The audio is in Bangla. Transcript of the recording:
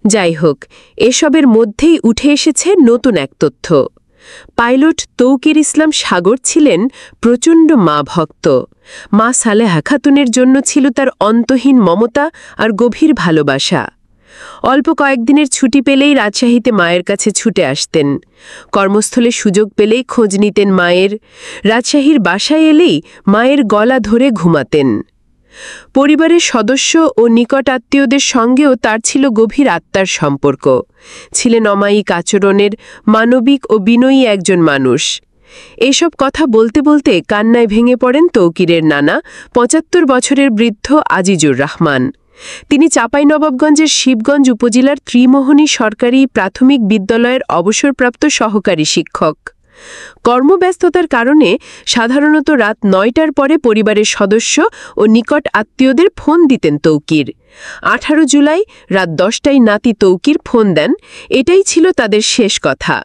যাই হোক, এসবের মধ্যেই উঠে এসেছে নতুন এক তথ্য। পাইলট তৌকির ইসলাম সাগর ছিলেন প্রচণ্ড মা ভক্ত। মা সালেহা খাতুনের জন্য ছিল তার অন্তহীন মমতা আর গভীর ভালোবাসা। অল্প কয়েকদিনের ছুটি পেলেই রাজশাহীতে মায়ের কাছে ছুটে আসতেন। কর্মস্থলে সুযোগ পেলেই খোঁজ নিতেন মায়ের। রাজশাহীর বাসায় এলেই মায়ের গলা ধরে ঘুমাতেন। পরিবারের সদস্য ও নিকট আত্মীয়দের সঙ্গেও তার ছিল গভীর আত্মার সম্পর্ক। ছিলেন অমায়িক আচরণের, মানবিক ও বিনয়ী একজন মানুষ। এসব কথা বলতে বলতে কান্নায় ভেঙে পড়েন তৌকিরের নানা, ৭৫ বছরের বৃদ্ধ আজিজুর রহমান। তিনি চাঁপাইনবাবগঞ্জের শিবগঞ্জ উপজেলার ত্রিমোহনী সরকারি প্রাথমিক বিদ্যালয়ের অবসরপ্রাপ্ত সহকারী শিক্ষক। কর্মব্যস্ততার কারণে সাধারণত রাত ৯টার পরে পরিবারের সদস্য ও নিকট আত্মীয়দের ফোন দিতেন তৌকির। ১৮ জুলাই রাত ১০টায় নাতি তৌকির ফোন দেন। এটাই ছিল তাদের শেষ কথা।